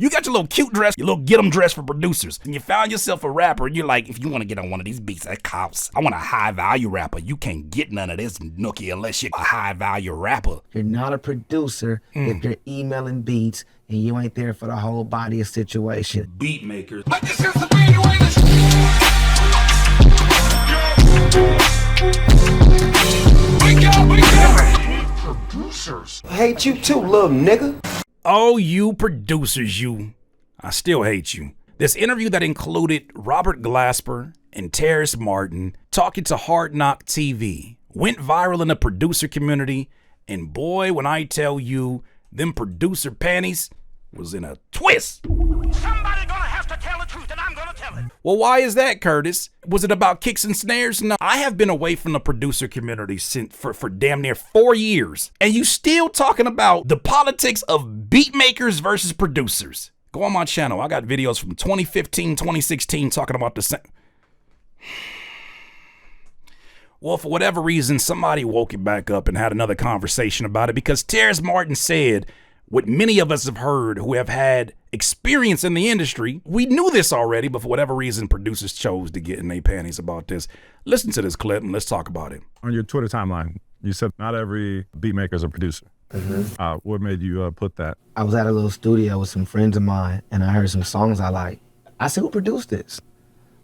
You got your little cute dress, your little get 'em dress for producers. And you found yourself a rapper, and you're like, if you want to get on one of these beats, that costs. I want a high value rapper. You can't get none of this nookie unless you're a high value rapper. You're not a producer if you're emailing beats and you ain't there for the whole body of situation. Beat makers. But this is the way you ain't Producers. I hate you too, little nigga. Oh, you producers, you. I still hate you. This interview that included Robert Glasper and Terrace Martin talking to Hard Knock TV went viral in the producer community. And boy, when I tell you, them producer panties was in a twist. Somebody gonna have to tell the truth, and I'm gonna tell it. Well, why is that, Curtis? Was it about kicks and snares? No, I have been away from the producer community for damn near 4 years. And you still talking about the politics of beat makers versus producers. Go on my channel. I got videos from 2015, 2016 talking about the same. Well, for whatever reason, somebody woke it back up and had another conversation about it because Terrace Martin said what many of us have heard who have had experience in the industry. We knew this already, but for whatever reason, producers chose to get in their panties about this. Listen to this clip and let's talk about it. On your Twitter timeline, you said not every beat maker is a producer. What made you put that? I was at a little studio with some friends of mine and I heard some songs I like. I said, who produced this?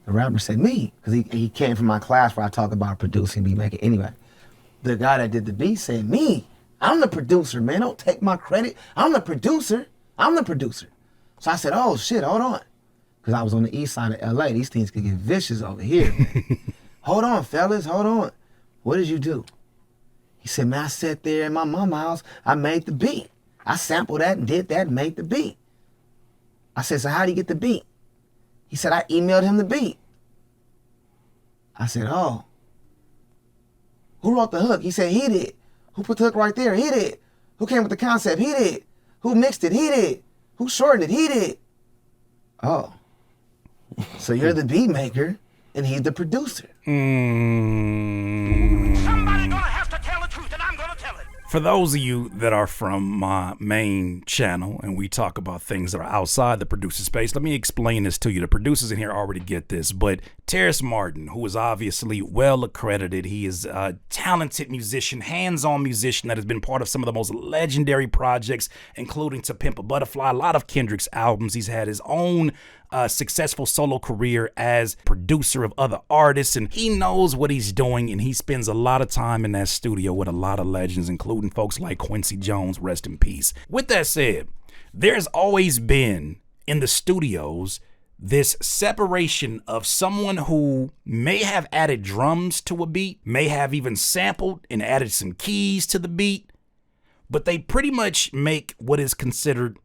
The rapper said, me, because he came from my class where I talk about producing, beat making. Anyway, the guy that did the beat said, me, I'm the producer, man. Don't take my credit. I'm the producer. So I said, oh shit, hold on. Because I was on the east side of LA. These things could get vicious over here. Hold on, fellas, hold on. What did you do? He said, man, I sat there in my mama's house. I made the beat. I sampled that and did that and made the beat. I said, so how do you get the beat? He said, I emailed him the beat. I said, oh. Who wrote the hook? He said, he did. Who put the hook right there? He did. Who came with the concept? He did. Who mixed it? He did. Who shortened it? He did. Oh. So you're the beat maker and he's the producer. Somebody gonna have to tell the truth, and I'm gonna tell it. For those of you that are from my main channel and we talk about things that are outside the producer space, let me explain this to you. The producers in here already get this, but Terrace Martin, who is obviously well accredited, he is a talented musician, hands-on musician that has been part of some of the most legendary projects, including To Pimp a Butterfly, a lot of Kendrick's albums. He's had his own successful solo career as producer of other artists, and he knows what he's doing, and he spends a lot of time in that studio with a lot of legends, including folks like Quincy Jones, rest in peace. With that said, there's always been in the studios this separation of someone who may have added drums to a beat, may have even sampled and added some keys to the beat, but they pretty much make what is considered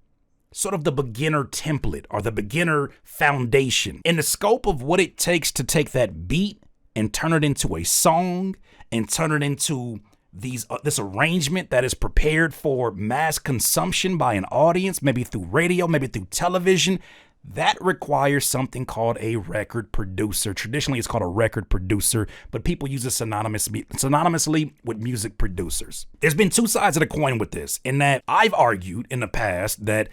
sort of the beginner template or the beginner foundation. In the scope of what it takes to take that beat and turn it into a song and turn it into this arrangement that is prepared for mass consumption by an audience, maybe through radio, maybe through television, that requires something called a record producer. Traditionally, it's called a record producer, but people use it synonymously with music producers. There's been two sides of the coin with this, in that I've argued in the past that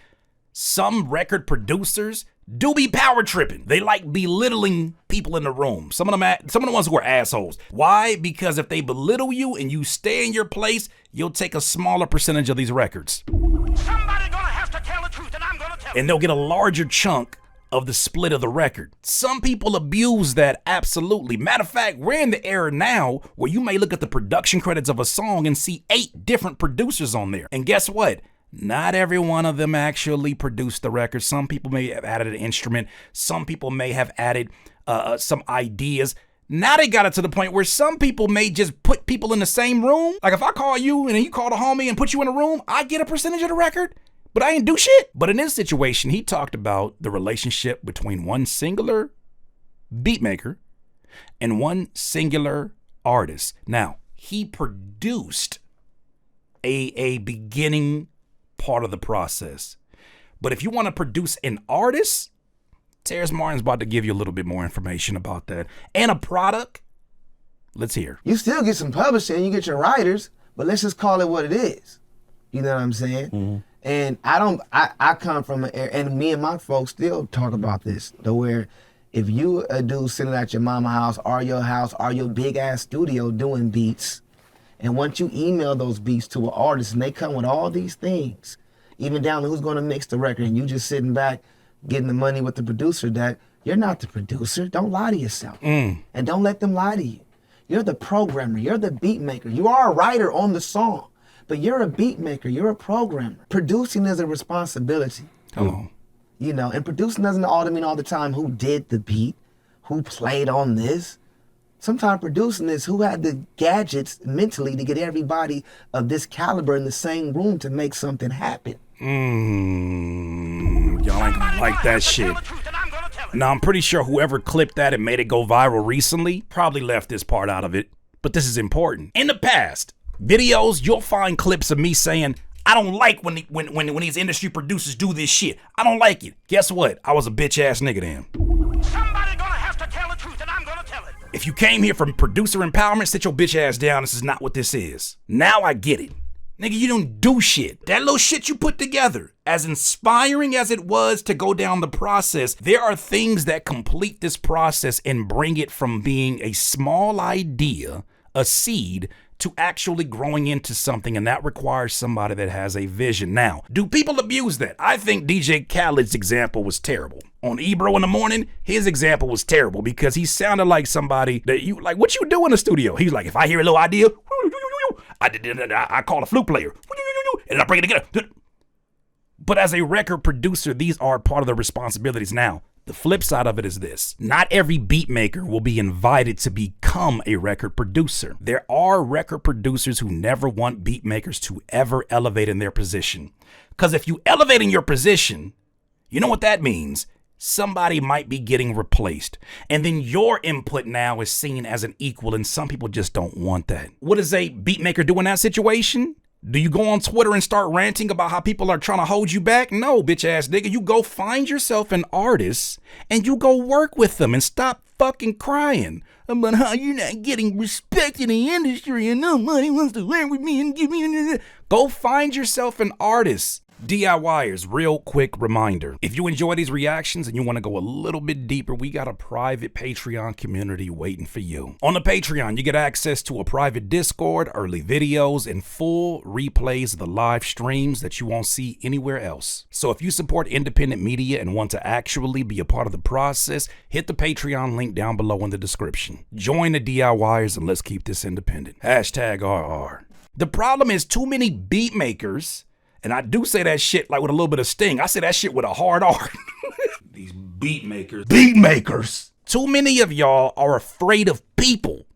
some record producers do be power tripping. They like belittling people in the room. Some of the ones who are assholes. Why? Because if they belittle you and you stay in your place, you'll take a smaller percentage of these records. Somebody gonna have to tell the truth, and I'm gonna tell it. And they'll get a larger chunk of the split of the record. Some people abuse that, absolutely. Matter of fact, we're in the era now where you may look at the production credits of a song and see 8 different producers on there. And guess what? Not every one of them actually produced the record. Some people may have added an instrument. Some people may have added some ideas. Now they got it to the point where some people may just put people in the same room. Like if I call you and then you call the homie and put you in a room, I get a percentage of the record, but I ain't do shit. But in this situation, he talked about the relationship between one singular beat maker and one singular artist. Now, he produced a beginning part of the process. But if you want to produce an artist, Terrace Martin's about to give you a little bit more information about that. And a product. Let's hear. You still get some publishing, you get your writers, but let's just call it what it is. You know what I'm saying? And I come from an area, and me and my folks still talk about this, though, where if you a dude sitting at your mama house or your big ass studio doing beats, and once you email those beats to an artist and they come with all these things, even down to who's gonna mix the record, and you just sitting back getting the money with the producer, that you're not the producer. Don't lie to yourself. And don't let them lie to you. You're the programmer, you're the beat maker. You are a writer on the song, but you're a beat maker, you're a programmer. Producing is a responsibility. Hello. You know, and producing doesn't all mean all the time who did the beat, who played on this. Sometimes producing is who had the gadgets mentally to get everybody of this caliber in the same room to make something happen. Y'all ain't gonna like that shit. Now, I'm pretty sure whoever clipped that and made it go viral recently probably left this part out of it, but this is important. In the past videos, you'll find clips of me saying, I don't like when these industry producers do this shit. I don't like it. Guess what? I was a bitch ass nigga then. Somebody gonna have to tell the truth, and I'm gonna tell it. If you came here from producer empowerment, sit your bitch ass down. This is not what this is. Now I get it. Nigga, you don't do shit. That little shit you put together, as inspiring as it was to go down the process, there are things that complete this process and bring it from being a small idea, a seed, to actually growing into something, and that requires somebody that has a vision. Now, do people abuse that? I think DJ Khaled's example was terrible. On Ebro in the Morning, his example was terrible because he sounded like somebody that you, like, what you do in the studio? He's like, if I hear a little idea, I call a flute player, and I bring it together. But as a record producer, these are part of the responsibilities. Now, the flip side of it is this. Not every beat maker will be invited to become a record producer. There are record producers who never want beat makers to ever elevate in their position. Because if you elevate in your position, you know what that means? Somebody might be getting replaced. And then your input now is seen as an equal, and some people just don't want that. What does a beat maker do in that situation? Do you go on Twitter and start ranting about how people are trying to hold you back? No, bitch ass nigga. You go find yourself an artist and you go work with them and stop fucking crying about how you're not getting respect in the industry and nobody wants to work with me and give me. Go find yourself an artist. DIYers, real quick reminder. If you enjoy these reactions and you want to go a little bit deeper, we got a private Patreon community waiting for you. On the Patreon, you get access to a private Discord, early videos, and full replays of the live streams that you won't see anywhere else. So if you support independent media and want to actually be a part of the process, hit the Patreon link down below in the description. Join the DIYers and let's keep this independent. #RR. The problem is too many beat makers, and I do say that shit like with a little bit of sting. I say that shit with a hard R. These beat makers. Beat makers. Too many of y'all are afraid of people.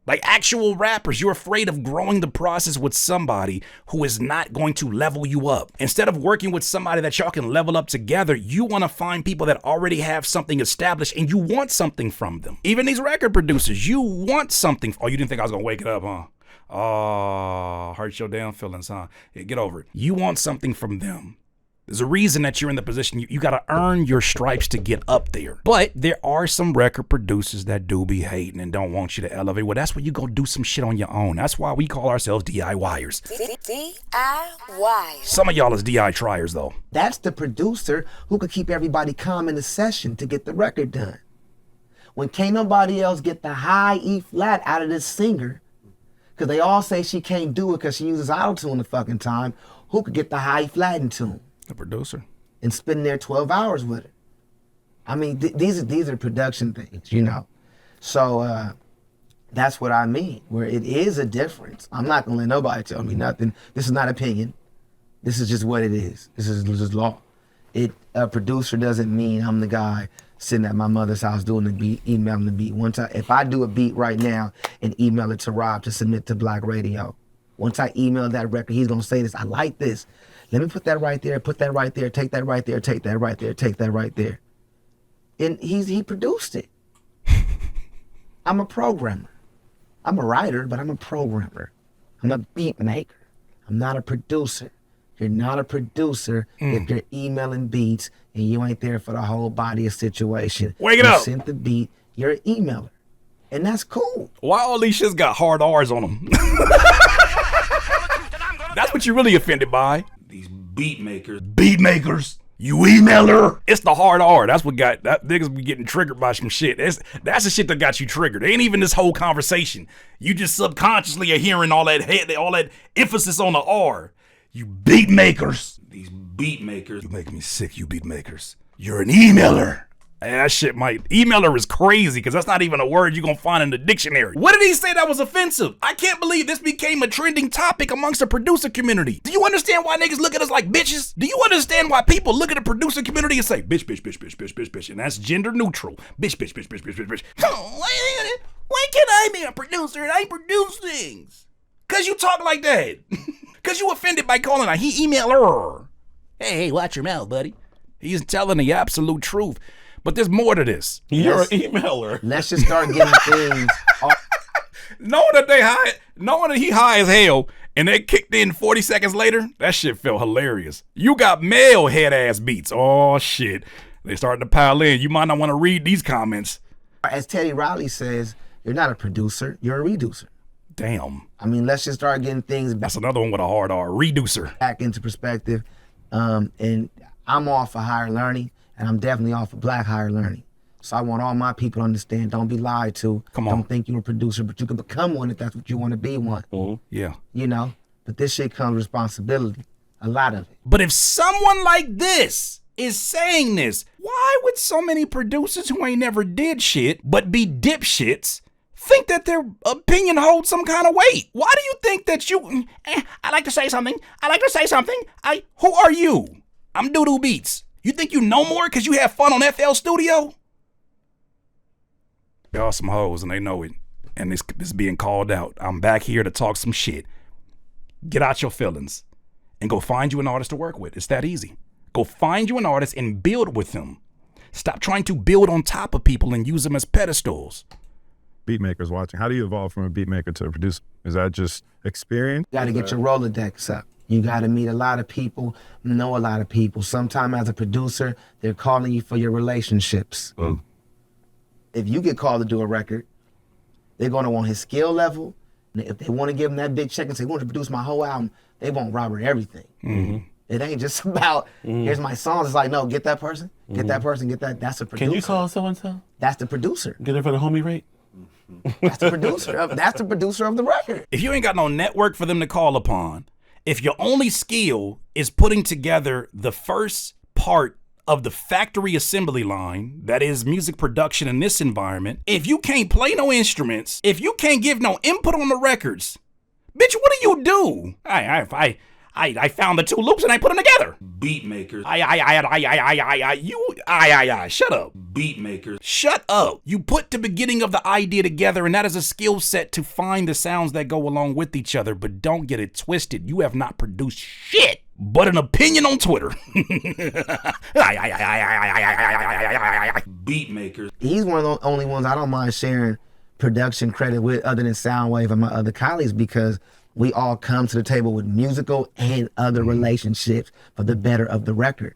Like actual rappers, you're afraid of growing the process with somebody who is not going to level you up. Instead of working with somebody that y'all can level up together, you want to find people that already have something established and you want something from them. Even these record producers, you want something. Oh, you didn't think I was going to wake it up, huh? Oh, hurt your damn feelings, huh? Yeah, get over it. You want something from them. There's a reason that you're in the position. You got to earn your stripes to get up there. But there are some record producers that do be hating and don't want you to elevate. Well, that's where you go do some shit on your own. That's why we call ourselves DIYers. DIY. Some of y'all is DI triers, though. That's the producer who could keep everybody calm in the session to get the record done. When can't nobody else get the high E flat out of this singer, because they all say she can't do it because she uses auto-tune the fucking time, who could get the high flat in tune? The producer. And spend there 12 hours with it. I mean, these are production things, you know. So that's what I mean, where it is a difference. I'm not gonna let nobody tell me nothing. This is not opinion. This is just what it is. This is just law. A producer doesn't mean I'm the guy sitting at my mother's house doing the beat, emailing the beat. One time, if I do a beat right now and email it to Rob to submit to Black Radio, once I email that record, he's gonna say this, I like this. Let me put that right there, put that right there, take that right there, take that right there, take that right there. And he produced it. I'm a programmer. I'm a writer, but I'm a programmer. I'm a beat maker. I'm not a producer. You're not a producer if you're emailing beats and you ain't there for the whole body of situation. Wake it up. You sent the beat, you're an emailer. And that's cool. Why all these shits got hard R's on them? That's what you're really offended by. These beat makers. You emailer. It's the hard R. That's what got that niggas be getting triggered by some shit. That's the shit that got you triggered. It ain't even this whole conversation. You just subconsciously are hearing all that emphasis on the R. You beat makers. These beat makers. You make me sick, you beat makers. You're an emailer. That shit emailer is crazy because that's not even a word you're gonna find in the dictionary. What did he say that was offensive? I can't believe this became a trending topic amongst the producer community. Do you understand why niggas look at us like bitches? Do you understand why people look at the producer community and say, bitch, bitch, bitch, bitch, bitch, bitch, bitch, and that's gender neutral. Bitch, bitch, bitch, bitch, bitch, bitch, bitch. Why can't I be a producer and I produce things? Cause you talk like that. Cause you offended by calling a he emailer. Hey, watch your mouth, buddy. He's telling the absolute truth. But there's more to this. You're an emailer. Let's just start getting things. Knowing that he high as hell and they kicked in 40 seconds later, that shit felt hilarious. You got male head ass beats. Oh shit. They starting to pile in. You might not want to read these comments. As Teddy Riley says, you're not a producer, you're a reducer. Damn. I mean, let's just start getting things That's another one with a hard R. Reducer. back into perspective. And I'm all for higher learning, and I'm definitely all for black higher learning. So I want all my people to understand, don't be lied to. Come on. Don't think you're a producer, but you can become one if that's what you want to be one. Yeah. You know? But this shit comes with responsibility. A lot of it. But if someone like this is saying this, why would so many producers who ain't never did shit but be dipshits think that their opinion holds some kind of weight? Why do you think that I like to say something. Who are you? I'm Doodoo Beats. You think you know more because you have fun on FL Studio? Y'all some hoes and they know it. And this being called out. I'm back here to talk some shit. Get out your feelings and go find you an artist to work with. It's that easy. Go find you an artist and build with them. Stop trying to build on top of people and use them as pedestals. Beat makers watching, how do you evolve from a beat maker to a producer? Is that just experience? You got to get your Rolodex up. You got to meet a lot of people, know a lot of people. Sometimes as a producer, they're calling you for your relationships. If you get called to do a record, they're going to want his skill level. And if they want to give him that big check and say, we want to produce my whole album, they want Robert everything. Mm-hmm. It ain't just about, here's my songs. It's like, no, get that person, get that person, get that. That's a producer. Can you call so-and-so? That's the producer. Get it for the homie rate? That's the producer. That's the producer of the record. If you ain't got no network for them to call upon, if your only skill is putting together the first part of the factory assembly line, that is music production in this environment, if you can't play no instruments, if you can't give no input on the records, bitch, what do you do? I found the two loops and I put them together. Beat makers. Shut up. Beat makers. Shut up. You put the beginning of the idea together, and that is a skill set to find the sounds that go along with each other, but don't get it twisted. You have not produced shit but an opinion on Twitter. Beat makers. He's one of the only ones I don't mind sharing production credit with, other than Soundwave and my other colleagues, because we all come to the table with musical and other relationships for the better of the record.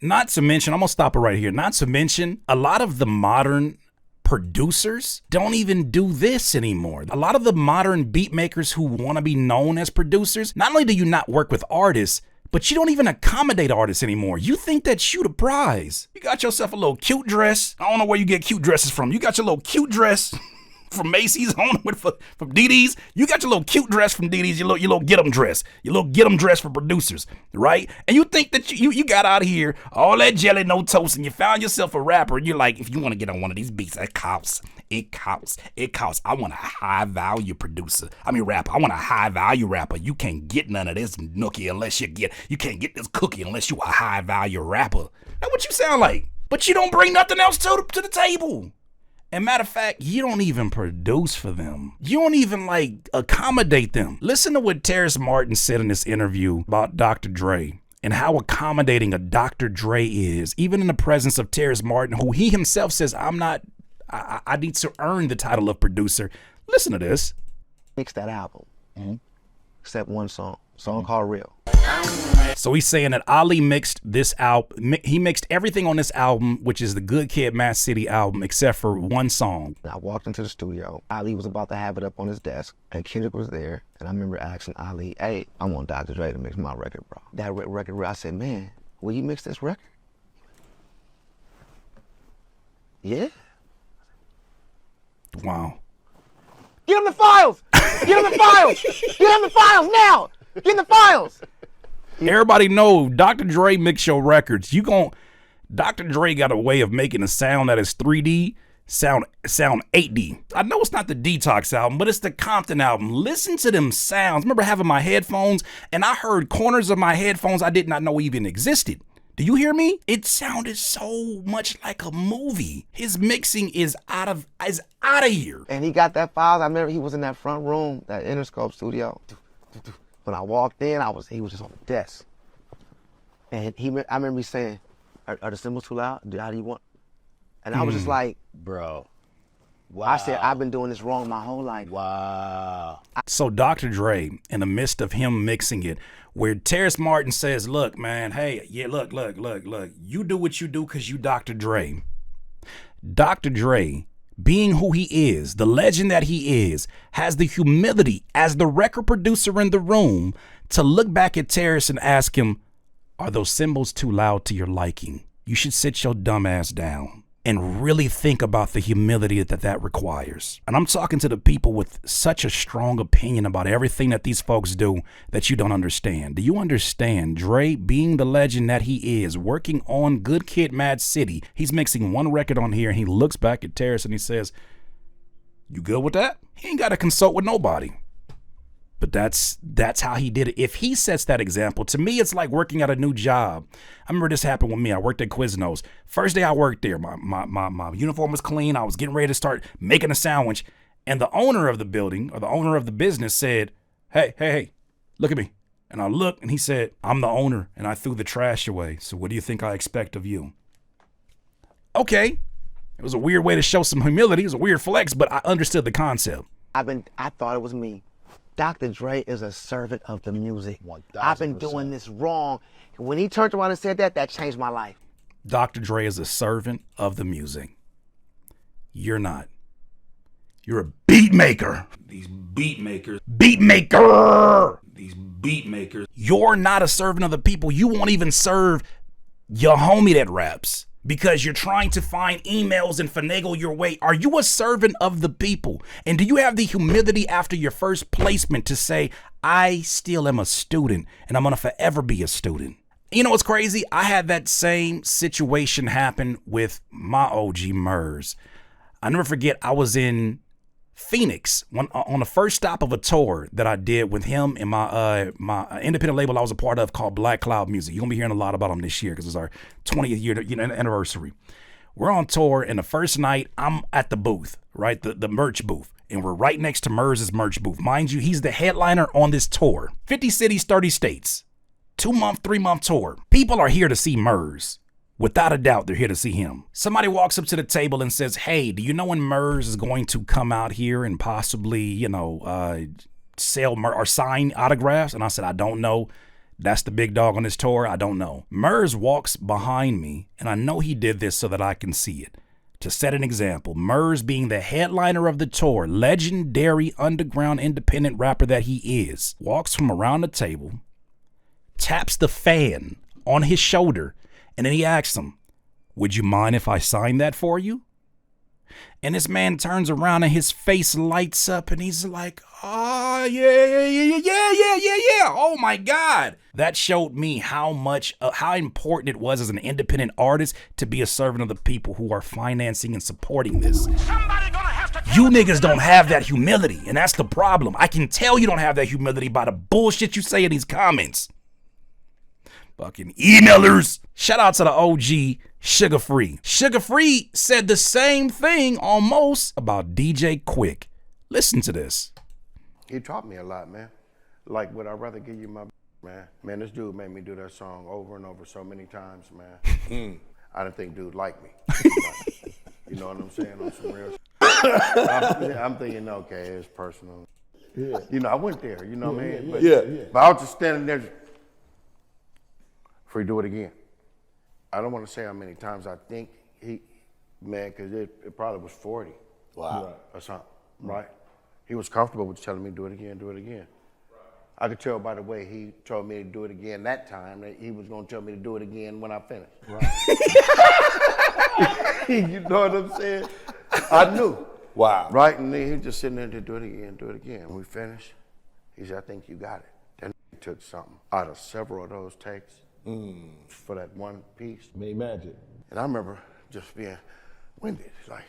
Not to mention, I'm gonna stop it right here. Not to mention, a lot of the modern producers don't even do this anymore. A lot of the modern beat makers who want to be known as producers, not only do you not work with artists, but you don't even accommodate artists anymore. You think that you the prize. You got yourself a little cute dress. I don't know where you get cute dresses from. You got your little cute dress from Macy's, from DD's. You got your little cute dress from DD's, your little get 'em dress. Your little get 'em dress for producers, right? And you think that you got out of here, all that jelly, no toast, and you found yourself a rapper, and you're like, if you want to get on one of these beats, it costs. I want a high value rapper. I want a high value rapper. You can't get none of this nookie unless you can't get this cookie unless you a high value rapper. That's what you sound like. But you don't bring nothing else to the table. And matter of fact, you don't even produce for them. You don't even accommodate them. Listen to what Terrace Martin said in this interview about Dr. Dre and how accommodating a Dr. Dre is, even in the presence of Terrace Martin, who he himself says, I need to earn the title of producer. Listen to this. Mix that album, except one song called Real. So he's saying that Ali mixed this album. He mixed everything on this album, which is the Good Kid, Mad City album, except for one song. I walked into the studio. Ali was about to have it up on his desk, and Kendrick was there. And I remember asking Ali, "Hey, I want Dr. Dre to mix my record, bro." That record, I said, "Man, will you mix this record?" Yeah. Wow. Get him the files! Get him the files! Get him the files now! Get him the files! Everybody know Dr. Dre mix your records. Dr. Dre got a way of making a sound that is 3D sound 8D. I know it's not the Detox album, but it's the Compton album. Listen to them sounds. I remember having my headphones and I heard corners of my headphones I did not know even existed. Do you hear me? It sounded so much like a movie. His mixing is out of here. And he got that files. I remember he was in that front room, that Interscope studio. When I walked in, he was just on the desk. And I remember me saying, are the cymbals too loud? How do you want? And I was just like, bro. Wow. I said, I've been doing this wrong my whole life. Wow. So Dr. Dre, in the midst of him mixing it, where Terrace Martin says, look, man, hey, yeah, look, you do what you do because you Dr. Dre. Dr. Dre, being who he is, the legend that he is, has the humility as the record producer in the room to look back at Terrace and ask him, are those cymbals too loud to your liking? You should sit your dumb ass down and really think about the humility that requires. And I'm talking to the people with such a strong opinion about everything that these folks do that you don't understand. Do you understand Dre, being the legend that he is, working on Good Kid, Mad City? He's mixing one record on here and he looks back at Terrace and he says, you good with that? He ain't got to consult with nobody. But that's how he did it. If he sets that example, to me, it's like working at a new job. I remember this happened with me. I worked at Quiznos. First day I worked there, my uniform was clean. I was getting ready to start making a sandwich. And the owner of the building, or the owner of the business, said, hey, look at me. And I looked and he said, I'm the owner and I threw the trash away. So what do you think I expect of you? Okay. It was a weird way to show some humility. It was a weird flex, but I understood the concept. I thought it was me. Dr. Dre is a servant of the music. 1000%. I've been doing this wrong. When he turned around and said that changed my life. Dr. Dre is a servant of the music. You're not. You're a beat maker. These beat makers. Beat maker! These beat makers. You're not a servant of the people. You won't even serve your homie that raps. Because you're trying to find emails and finagle your way. Are you a servant of the people? And do you have the humility after your first placement to say, I still am a student and I'm going to forever be a student? You know what's crazy? I had that same situation happen with my OG Murs. I never forget, I was in Phoenix on the first stop of a tour that I did with him and my independent label I was a part of called Black Cloud Music. You're gonna be hearing a lot about them this year because it's our 20th year anniversary. We're on tour and the first night I'm at the booth, right? The merch booth. And we're right next to Murs' merch booth. Mind you, he's the headliner on this tour. 50 cities, 30 states. 2-month, 3-month tour. People are here to see Murs. Without a doubt, they're here to see him. Somebody walks up to the table and says, hey, do you know when Murs is going to come out here and possibly, sell or sign autographs? And I said, I don't know. That's the big dog on this tour. I don't know. Murs walks behind me, and I know he did this so that I can see it. To set an example, Murs being the headliner of the tour, legendary underground independent rapper that he is, walks from around the table, taps the fan on his shoulder, and then he asks him, would you mind if I sign that for you? And this man turns around and his face lights up and he's like, oh, yeah. Oh my God. That showed me how important it was as an independent artist to be a servant of the people who are financing and supporting this. Somebody gonna have to You niggas don't have that humility, and that's the problem. I can tell you don't have that humility by the bullshit you say in these comments. Fucking emailers. Shout out to the OG Sugar Free. Sugar Free said the same thing almost about DJ Quick. Listen to this. He taught me a lot, man. Like, would I rather give you my man? Man, this dude made me do that song over and over so many times, man. I didn't think dude liked me. You know what I'm saying? On some real I'm thinking, okay, it's personal. Yeah. You know, I went there, you know what I mean? But I was just standing there. Free, do it again. I don't want to say how many times I think man, because it probably was 40. Wow. Or something, right? He was comfortable with telling me, do it again, do it again. I could tell by the way he told me to do it again that time that he was going to tell me to do it again when I finished. Right. You know what I'm saying? I knew. Wow. Right, and then he was just sitting there to do it again, do it again. When we finished, he said, I think you got it. Then he took something out of several of those takes for that one piece. Made magic. And I remember just being winded, like.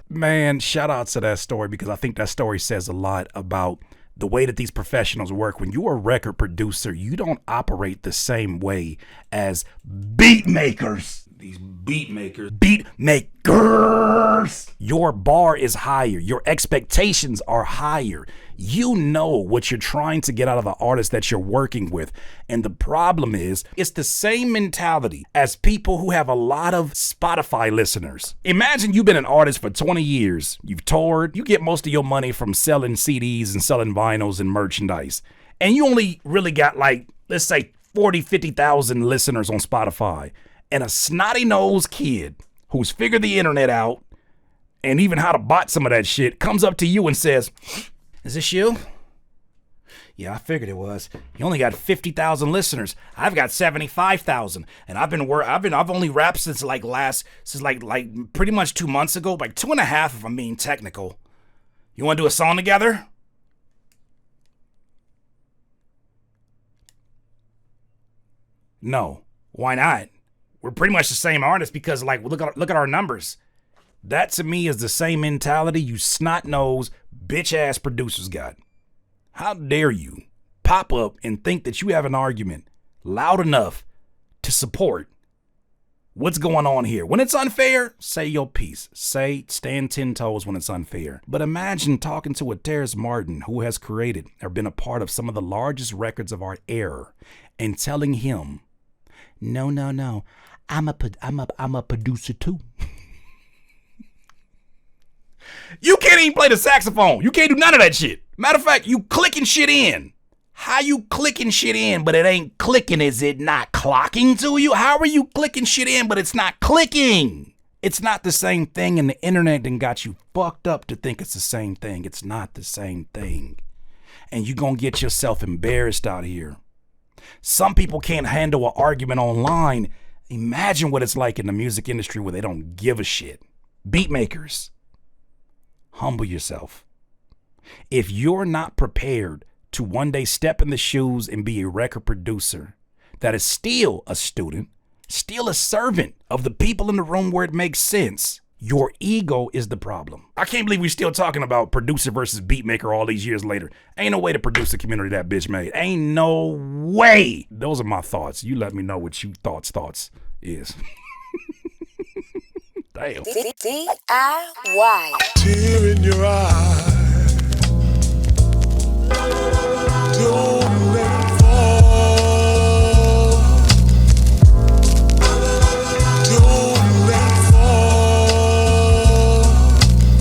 Man, shout out to that story, because I think that story says a lot about the way that these professionals work. When you're a record producer, you don't operate the same way as beat makers. These beat makers. Your bar is higher. Your expectations are higher. You know what you're trying to get out of the artist that you're working with. And the problem is, it's the same mentality as people who have a lot of Spotify listeners. Imagine you've been an artist for 20 years. You've toured. You get most of your money from selling CDs and selling vinyls and merchandise. And you only really got, like, let's say 40, 50,000 listeners on Spotify. And a snotty-nosed kid who's figured the internet out and even how to bot some of that shit comes up to you and says, is this you? Yeah, I figured it was. You only got 50,000 listeners. I've got 75,000, and I've only rapped since like pretty much 2 months ago, like 2.5 if I'm being technical. You want to do a song together? No. Why not? We're pretty much the same artist, because like look at our numbers. That to me is the same mentality you snot-nosed, bitch-ass producers got. How dare you pop up and think that you have an argument loud enough to support what's going on here? When it's unfair, say your piece. Stand 10 toes when it's unfair. But imagine talking to a Terrace Martin who has created or been a part of some of the largest records of our era and telling him, no, I'm a producer too. You can't even play the saxophone. You can't do none of that shit. Matter of fact, you clicking shit in. How you clicking shit in, but it ain't clicking? Is it not clocking to you? How are you clicking shit in, but it's not clicking? It's not the same thing, and the internet done got you fucked up to think it's the same thing. It's not the same thing. And you gonna get yourself embarrassed out here. Some people can't handle an argument online. Imagine what it's like in the music industry where they don't give a shit. Beat makers, humble yourself. If you're not prepared to one day step in the shoes and be a record producer that is still a student, still a servant of the people in the room where it makes sense, your ego is the problem. I can't believe we're still talking about producer versus beat maker all these years later. Ain't no way to produce a community that bitch made. Ain't no way. Those are my thoughts. You let me know what you thoughts is. Damn. DIY. Tear in your eye.